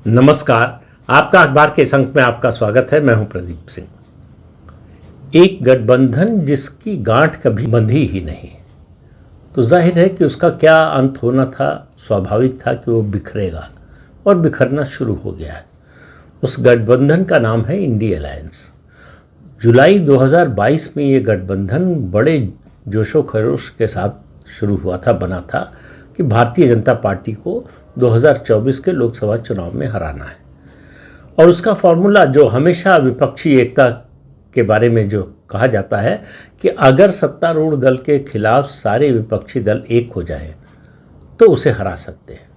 नमस्कार। आपका अखबार के इस अंक में आपका स्वागत है। मैं हूं प्रदीप सिंह। एक गठबंधन जिसकी गांठ कभी बंधी ही नहीं, तो जाहिर है कि उसका क्या अंत होना था। स्वाभाविक था कि वो बिखरेगा और बिखरना शुरू हो गया है। उस गठबंधन का नाम है इंडी अलायंस। जुलाई 2022 में ये गठबंधन बड़े जोशो खरोश के साथ शुरू हुआ था, बना था कि भारतीय जनता पार्टी को 2024 के लोकसभा चुनाव में हराना है। और उसका फॉर्मूला जो हमेशा विपक्षी एकता के बारे में जो कहा जाता है कि अगर सत्तारूढ़ दल के खिलाफ सारे विपक्षी दल एक हो जाएं तो उसे हरा सकते हैं।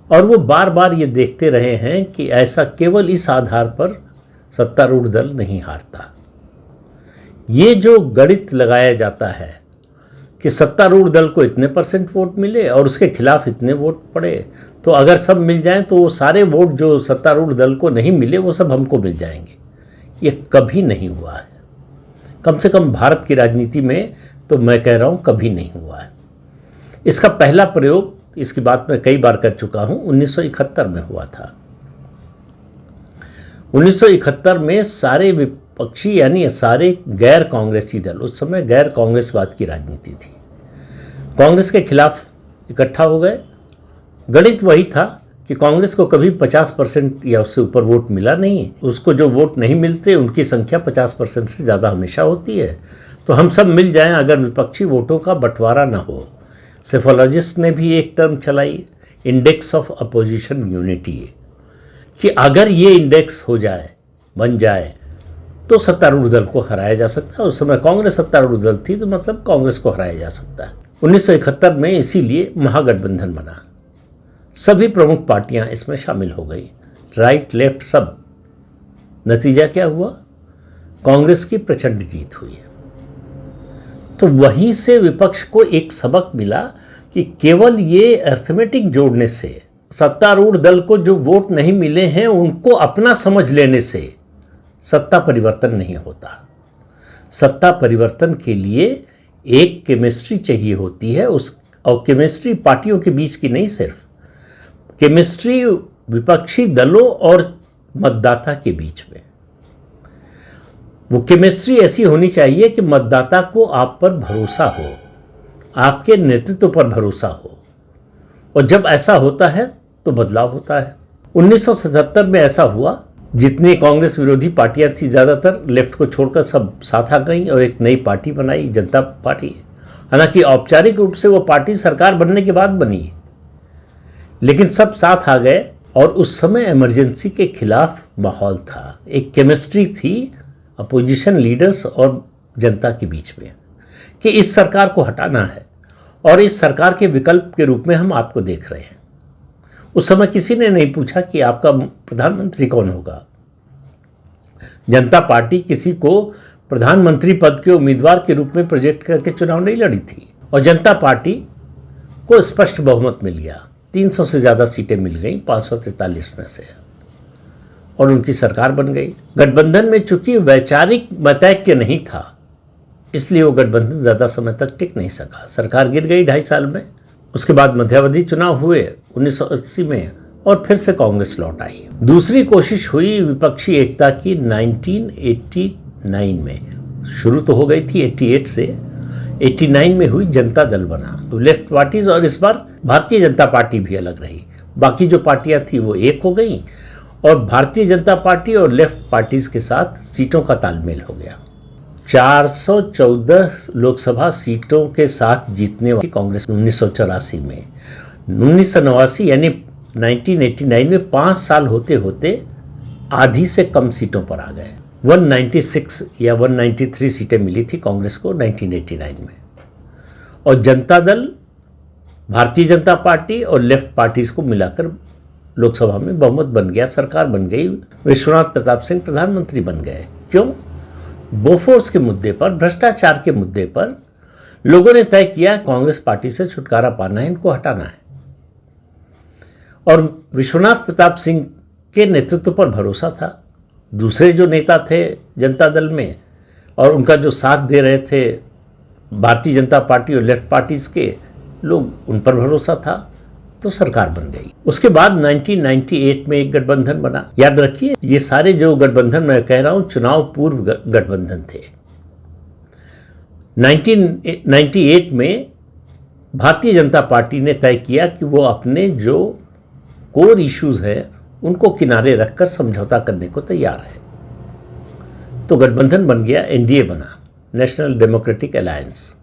और वो बार बार ये देखते रहे हैं कि ऐसा केवल इस आधार पर सत्तारूढ़ दल नहीं हारता। ये जो गणित लगाया जाता है कि सत्तारूढ़ दल को इतने % वोट मिले और उसके खिलाफ इतने वोट पड़े, तो अगर सब मिल जाएं तो वो सारे वोट जो सत्तारूढ़ दल को नहीं मिले वो सब हमको मिल जाएंगे। ये कभी नहीं हुआ है, कम से कम भारत की राजनीति में तो मैं कह रहा हूँ कभी नहीं हुआ है। इसका पहला प्रयोग, इसकी बात मैं कई बार कर चुका हूँ, 1971 में हुआ था। 1971 में सारे विपक्षी यानी सारे गैर कांग्रेसी दल, उस समय गैर कांग्रेसवाद की राजनीति थी, कांग्रेस के खिलाफ इकट्ठा हो गए। गणित वही था कि कांग्रेस को कभी 50% या उससे ऊपर वोट मिला नहीं, उसको जो वोट नहीं मिलते उनकी संख्या 50% से ज़्यादा हमेशा होती है। तो हम सब मिल जाएं अगर विपक्षी वोटों का बंटवारा ना हो। सेफोलॉजिस्ट ने भी एक टर्म चलाई, इंडेक्स ऑफ अपोजिशन यूनिटी, कि अगर ये इंडेक्स हो जाए, बन जाए, तो सत्तारूढ़ दल को हराया जा सकता है। उस समय कांग्रेस सत्तारूढ़ दल थी, तो मतलब कांग्रेस को हराया जा सकता है। 1971 में इसीलिए महागठबंधन बना। सभी प्रमुख पार्टियां इसमें शामिल हो गई, राइट लेफ्ट सब। नतीजा क्या हुआ? कांग्रेस की प्रचंड जीत हुई। तो वहीं से विपक्ष को एक सबक मिला कि केवल ये अर्थमेटिक जोड़ने से, सत्तारूढ़ दल को जो वोट नहीं मिले हैं उनको अपना समझ लेने से सत्ता परिवर्तन नहीं होता। सत्ता परिवर्तन के लिए एक केमिस्ट्री चाहिए होती है, और केमिस्ट्री पार्टियों के बीच की नहीं, सिर्फ केमिस्ट्री विपक्षी दलों और मतदाता के बीच में। वो केमिस्ट्री ऐसी होनी चाहिए कि मतदाता को आप पर भरोसा हो, आपके नेतृत्व पर भरोसा हो, और जब ऐसा होता है तो बदलाव होता है। 1977 में ऐसा हुआ। जितनी कांग्रेस विरोधी पार्टियां थी ज़्यादातर लेफ्ट को छोड़कर सब साथ आ गई और एक नई पार्टी बनाई, जनता पार्टी। हालांकि औपचारिक रूप से वो पार्टी सरकार बनने के बाद बनी, लेकिन सब साथ आ गए। और उस समय इमरजेंसी के खिलाफ माहौल था, एक केमिस्ट्री थी अपोजिशन लीडर्स और जनता के बीच में कि इस सरकार को हटाना है, और इस सरकार के विकल्प के रूप में हम आपको देख रहे हैं। उस समय किसी ने नहीं पूछा कि आपका प्रधानमंत्री कौन होगा। जनता पार्टी किसी को प्रधानमंत्री पद के उम्मीदवार के रूप में प्रोजेक्ट करके चुनाव नहीं लड़ी थी, और जनता पार्टी को स्पष्ट बहुमत मिल गया। 300 से ज़्यादा सीटें मिल गई 543 में से, और उनकी सरकार बन गई। गठबंधन में चूंकि वैचारिक मतैक्य नहीं था, इसलिए वो गठबंधन ज़्यादा समय तक टिक नहीं सका। सरकार गिर गई 2.5 साल में। उसके बाद मध्यावधि चुनाव हुए 1980 में, और फिर से कांग्रेस लौट आई। दूसरी कोशिश हुई विपक्षी एकता की 1989 में। शुरू तो हो गई थी 88 से, 89 में हुई, जनता दल बना, तो लेफ्ट पार्टीज, और इस बार भारतीय जनता पार्टी भी अलग रही। बाकी जो पार्टियां थी वो एक हो गई, और भारतीय जनता पार्टी और लेफ्ट पार्टीज के साथ सीटों का तालमेल हो गया। 414 लोकसभा सीटों के साथ जीतने वाली कांग्रेस 1984 में, 1989 यानी 1989 में 5 साल होते होते आधी से कम सीटों पर आ गए। 196 या 193 सीटें मिली थी कांग्रेस को 1989 में, और जनता दल, भारतीय जनता पार्टी और लेफ्ट पार्टीज को मिलाकर लोकसभा में बहुमत बन गया, सरकार बन गई, विश्वनाथ प्रताप सिंह प्रधानमंत्री बन गए। क्यों? बोफोर्स के मुद्दे पर, भ्रष्टाचार के मुद्दे पर लोगों ने तय किया कांग्रेस पार्टी से छुटकारा पाना है, इनको हटाना है। और विश्वनाथ प्रताप सिंह के नेतृत्व पर भरोसा था। दूसरे जो नेता थे जनता दल में और उनका जो साथ दे रहे थे भारतीय जनता पार्टी और लेफ्ट पार्टीज के लोग, उन पर भरोसा था। तो सरकार बन गई। उसके बाद 1998 में एक गठबंधन बना। याद रखिए, ये सारे जो गठबंधन मैं कह रहा हूं चुनाव पूर्व गठबंधन थे। 1998 में भारतीय जनता पार्टी ने तय किया कि वो अपने जो कोर इश्यूज हैं उनको किनारे रखकर समझौता करने को तैयार है। तो गठबंधन बन गया, एनडीए बना, नेशनल डेमोक्रेटिक अलायंस।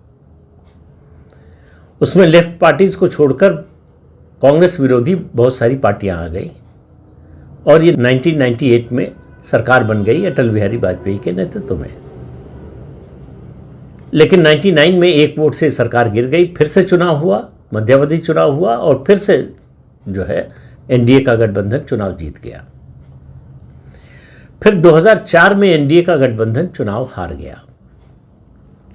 उसमें लेफ्ट पार्टीज को छोड़कर कांग्रेस विरोधी बहुत सारी पार्टियां आ गई और ये 1998 में सरकार बन गई अटल बिहारी वाजपेयी के नेतृत्व में। लेकिन 99 में एक वोट से सरकार गिर गई, फिर से चुनाव हुआ, मध्यावधि चुनाव हुआ और फिर से जो है एनडीए का गठबंधन चुनाव जीत गया। फिर 2004 में एनडीए का गठबंधन चुनाव हार गया।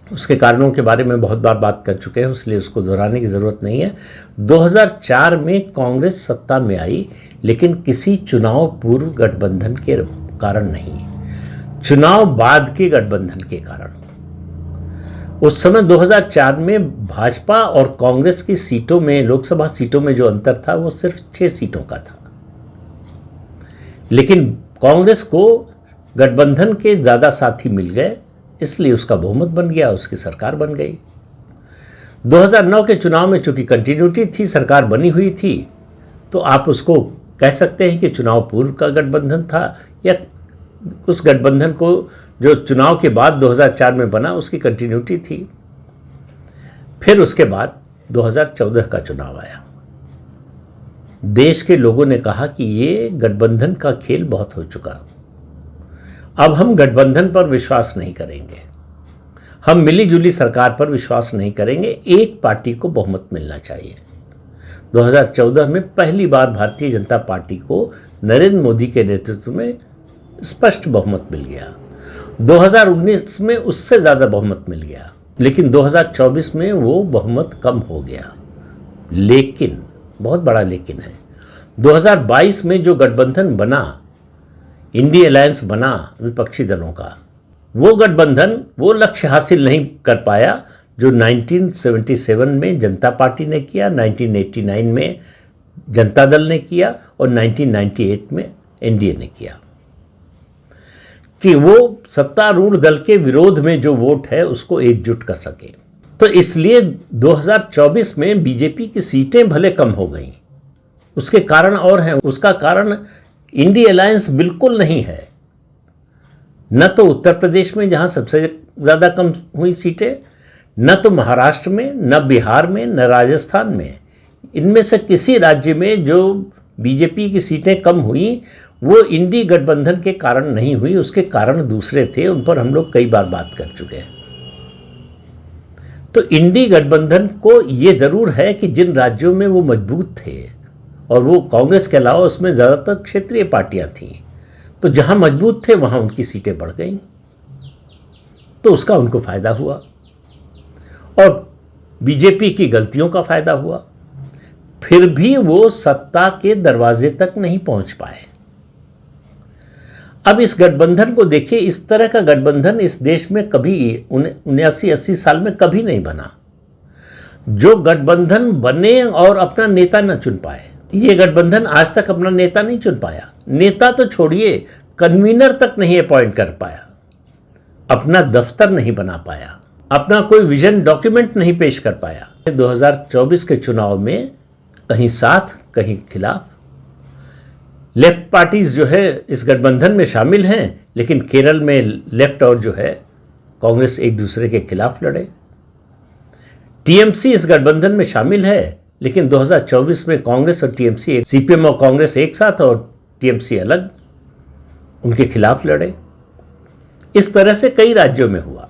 उसके कारणों के बारे में बहुत बार बात कर चुके हैं, इसलिए उसको दोहराने की ज़रूरत नहीं है। 2004 में कांग्रेस सत्ता में आई, लेकिन किसी चुनाव पूर्व गठबंधन के कारण नहीं, चुनाव बाद के गठबंधन के कारण। उस समय 2004 में भाजपा और कांग्रेस की सीटों में, लोकसभा सीटों में जो अंतर था वो सिर्फ 6 सीटों का था, लेकिन कांग्रेस को गठबंधन के ज़्यादा साथी मिल गए, इसलिए उसका बहुमत बन गया, उसकी सरकार बन गई। 2009 के चुनाव में चूंकि कंटिन्यूटी थी, सरकार बनी हुई थी, तो आप उसको कह सकते हैं कि चुनाव पूर्व का गठबंधन था, या उस गठबंधन को जो चुनाव के बाद 2004 में बना उसकी कंटिन्यूटी थी। फिर उसके बाद 2014 का चुनाव आया। देश के लोगों ने कहा कि ये गठबंधन का खेल बहुत हो चुका, अब हम गठबंधन पर विश्वास नहीं करेंगे, हम मिली जुली सरकार पर विश्वास नहीं करेंगे, एक पार्टी को बहुमत मिलना चाहिए। 2014 में पहली बार भारतीय जनता पार्टी को नरेंद्र मोदी के नेतृत्व में स्पष्ट बहुमत मिल गया। 2019 में उससे ज़्यादा बहुमत मिल गया, लेकिन 2024 में वो बहुमत कम हो गया। लेकिन, बहुत बड़ा लेकिन है, 2022 में जो गठबंधन बना, इंडिया अलायंस बना विपक्षी दलों का, वो गठबंधन वो लक्ष्य हासिल नहीं कर पाया जो 1977 में जनता पार्टी ने किया, 1989 में जनता दल ने किया और 1998 में एनडीए ने किया, कि वो सत्तारूढ़ दल के विरोध में जो वोट है उसको एकजुट कर सके। तो इसलिए 2024 में बीजेपी की सीटें भले कम हो गई, उसके कारण और हैं। उसका कारण इंडिया अलायंस बिल्कुल नहीं है, न तो उत्तर प्रदेश में जहां सबसे ज़्यादा कम हुई सीटें, न तो महाराष्ट्र में, न बिहार में, न राजस्थान में। इनमें से किसी राज्य में जो बीजेपी की सीटें कम हुई वो इंडी गठबंधन के कारण नहीं हुई, उसके कारण दूसरे थे, उन पर हम लोग कई बार बात कर चुके हैं। तो इंडी गठबंधन को ये ज़रूर है कि जिन राज्यों में वो मजबूत थे, और वो कांग्रेस के अलावा उसमें ज़्यादातर क्षेत्रीय पार्टियां थीं, तो जहां मजबूत थे वहां उनकी सीटें बढ़ गईं, तो उसका उनको फ़ायदा हुआ और बीजेपी की गलतियों का फ़ायदा हुआ। फिर भी वो सत्ता के दरवाजे तक नहीं पहुंच पाए। अब इस गठबंधन को देखिए, इस तरह का गठबंधन इस देश में कभी 79-80 साल में कभी नहीं बना। जो गठबंधन बने और अपना नेता न चुन पाए, ये गठबंधन आज तक अपना नेता नहीं चुन पाया। नेता तो छोड़िए, कन्वीनर तक नहीं अपॉइंट कर पाया, अपना दफ्तर नहीं बना पाया, अपना कोई विजन डॉक्यूमेंट नहीं पेश कर पाया। 2024 के चुनाव में कहीं साथ कहीं खिलाफ, लेफ्ट पार्टीज जो है इस गठबंधन में शामिल हैं, लेकिन केरल में लेफ्ट और जो है कांग्रेस एक दूसरे के खिलाफ लड़े। टीएमसी इस गठबंधन में शामिल है, लेकिन 2024 में कांग्रेस और टीएमसी, सीपीएम और कांग्रेस एक साथ और टीएमसी अलग, उनके खिलाफ लड़े। इस तरह से कई राज्यों में हुआ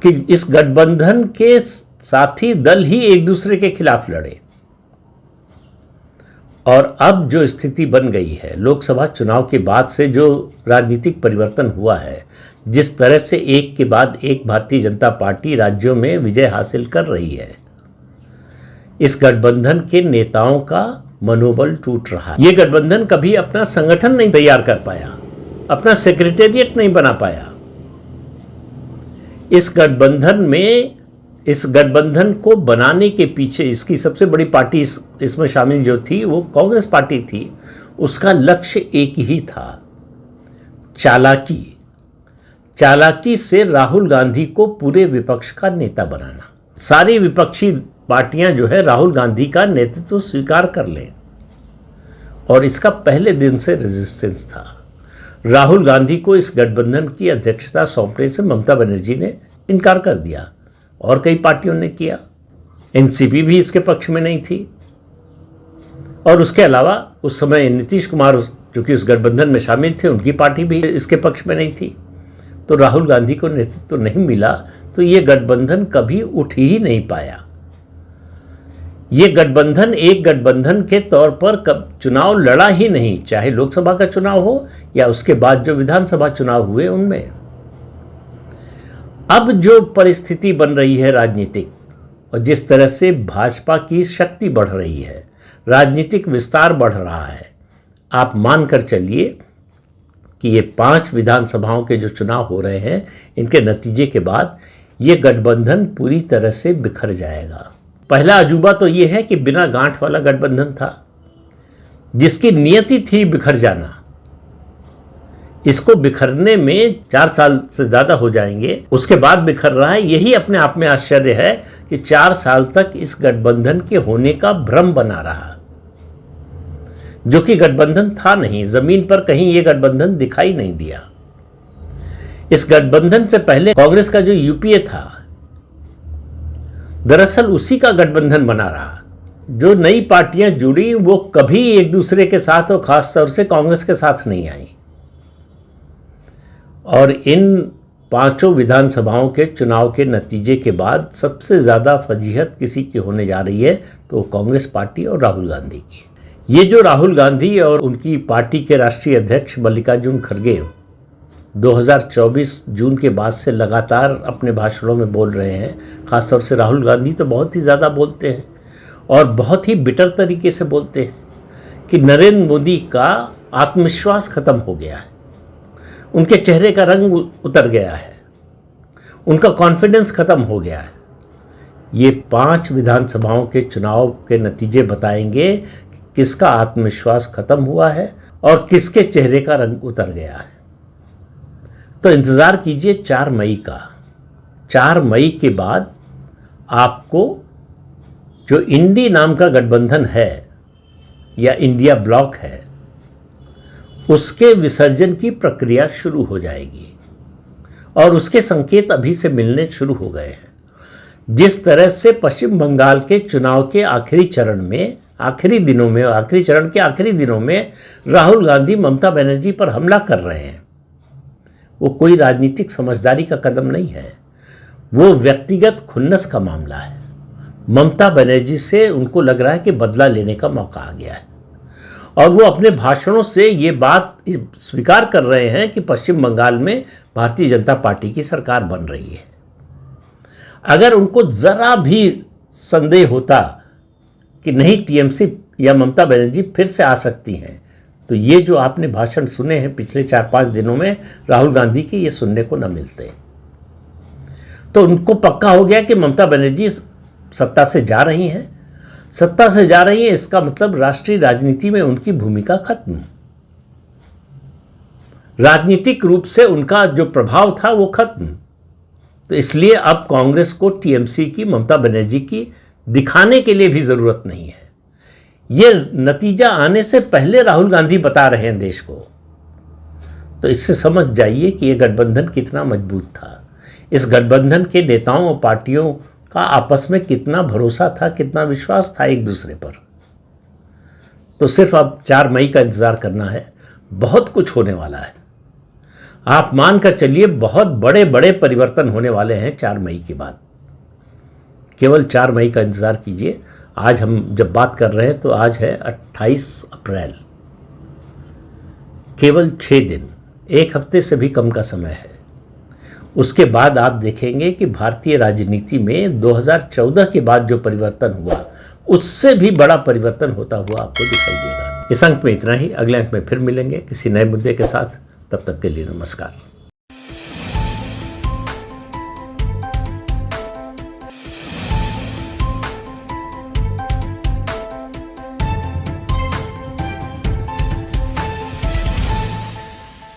कि इस गठबंधन के साथी दल ही एक दूसरे के खिलाफ लड़े। और अब जो स्थिति बन गई है, लोकसभा चुनाव के बाद से जो राजनीतिक परिवर्तन हुआ है, जिस तरह से एक के बाद एक भारतीय जनता पार्टी राज्यों में विजय हासिल कर रही है, इस गठबंधन के नेताओं का मनोबल टूट रहा है। ये गठबंधन कभी अपना संगठन नहीं तैयार कर पाया, अपना सेक्रेटेरिएट नहीं बना पाया। इस गठबंधन में इस गठबंधन को बनाने के पीछे इसकी सबसे बड़ी पार्टी इसमें शामिल जो थी वो कांग्रेस पार्टी थी। उसका लक्ष्य एक ही था, चालाकी से राहुल गांधी को पूरे विपक्ष का नेता बनाना। सारी विपक्षी पार्टियां जो है राहुल गांधी का नेतृत्व स्वीकार कर लें, और इसका पहले दिन से रेजिस्टेंस था। राहुल गांधी को इस गठबंधन की अध्यक्षता सौंपने से ममता बनर्जी ने इनकार कर दिया और कई पार्टियों ने किया। एनसीपी भी इसके पक्ष में नहीं थी, और उसके अलावा उस समय नीतीश कुमार जो कि उस गठबंधन में शामिल थे, उनकी पार्टी भी इसके पक्ष में नहीं थी। तो राहुल गांधी को नेतृत्व नहीं मिला, तो ये गठबंधन कभी उठ ही नहीं पाया। ये गठबंधन एक गठबंधन के तौर पर कब चुनाव लड़ा ही नहीं, चाहे लोकसभा का चुनाव हो या उसके बाद जो विधानसभा चुनाव हुए उनमें। अब जो परिस्थिति बन रही है राजनीतिक, और जिस तरह से भाजपा की शक्ति बढ़ रही है, राजनीतिक विस्तार बढ़ रहा है, आप मानकर चलिए कि ये 5 विधानसभाओं के जो चुनाव हो रहे हैं, इनके नतीजे के बाद ये गठबंधन पूरी तरह से बिखर जाएगा। पहला अजूबा तो ये है कि बिना गांठ वाला गठबंधन था, जिसकी नियति थी बिखर जाना। इसको बिखरने में 4 साल से ज़्यादा हो जाएंगे, उसके बाद बिखर रहा है। यही अपने आप में आश्चर्य है कि 4 साल तक इस गठबंधन के होने का भ्रम बना रहा, जो कि गठबंधन था नहीं। जमीन पर कहीं ये गठबंधन दिखाई नहीं दिया। इस गठबंधन से पहले कांग्रेस का जो यूपीए था, दरअसल उसी का गठबंधन बना रहा। जो नई पार्टियां जुड़ी वो कभी एक दूसरे के साथ और खास तौर से कांग्रेस के साथ नहीं आई। और इन 5 विधानसभाओं के चुनाव के नतीजे के बाद सबसे ज़्यादा फजीहत किसी की होने जा रही है, तो कांग्रेस पार्टी और राहुल गांधी की। ये जो राहुल गांधी और उनकी पार्टी के राष्ट्रीय अध्यक्ष मल्लिकार्जुन खड़गे 2024 जून के बाद से लगातार अपने भाषणों में बोल रहे हैं, खासतौर से राहुल गांधी तो बहुत ही ज़्यादा बोलते हैं और बहुत ही बिटर तरीके से बोलते हैं कि नरेंद्र मोदी का आत्मविश्वास खत्म हो गया है, उनके चेहरे का रंग उतर गया है, उनका कॉन्फिडेंस खत्म हो गया है। ये 5 विधानसभाओं के चुनाव के नतीजे बताएंगे कि किसका आत्मविश्वास खत्म हुआ है और किसके चेहरे का रंग उतर गया है। तो इंतज़ार कीजिए 4 मई का। 4 मई के बाद आपको जो इंडी नाम का गठबंधन है या इंडिया ब्लॉक है, उसके विसर्जन की प्रक्रिया शुरू हो जाएगी, और उसके संकेत अभी से मिलने शुरू हो गए हैं। जिस तरह से पश्चिम बंगाल के चुनाव के आखिरी चरण के आखिरी दिनों में राहुल गांधी ममता बनर्जी पर हमला कर रहे हैं, वो कोई राजनीतिक समझदारी का कदम नहीं है, वो व्यक्तिगत खुन्नस का मामला है। ममता बनर्जी से उनको लग रहा है कि बदला लेने का मौका आ गया है, और वो अपने भाषणों से ये बात स्वीकार कर रहे हैं कि पश्चिम बंगाल में भारतीय जनता पार्टी की सरकार बन रही है। अगर उनको ज़रा भी संदेह होता कि नहीं टीएमसी या ममता बनर्जी फिर से आ सकती हैं, तो ये जो आपने भाषण सुने हैं पिछले 4-5 दिनों में राहुल गांधी के, ये सुनने को न मिलते। तो उनको पक्का हो गया कि ममता बनर्जी सत्ता से जा रही हैं। इसका मतलब राष्ट्रीय राजनीति में उनकी भूमिका खत्म, राजनीतिक रूप से उनका जो प्रभाव था वो खत्म। तो इसलिए अब कांग्रेस को टीएमसी की, ममता बनर्जी की दिखाने के लिए भी ज़रूरत नहीं है। ये नतीजा आने से पहले राहुल गांधी बता रहे हैं देश को। तो इससे समझ जाइए कि ये गठबंधन कितना मजबूत था, इस गठबंधन के नेताओं और पार्टियों का आपस में कितना भरोसा था, कितना विश्वास था एक दूसरे पर। तो सिर्फ अब 4 मई का इंतज़ार करना है, बहुत कुछ होने वाला है। आप मान कर चलिए बहुत बड़े बड़े परिवर्तन होने वाले हैं 4 मई के बाद। केवल 4 मई का इंतज़ार कीजिए। आज हम जब बात कर रहे हैं तो आज है 28 अप्रैल, केवल 6 दिन, 1 हफ्ते से भी कम का समय है। उसके बाद आप देखेंगे कि भारतीय राजनीति में 2014 के बाद जो परिवर्तन हुआ, उससे भी बड़ा परिवर्तन होता हुआ आपको दिखाई देगा। इस अंक में इतना ही। अगले अंक में फिर मिलेंगे किसी नए मुद्दे के साथ। तब तक के लिए नमस्कार।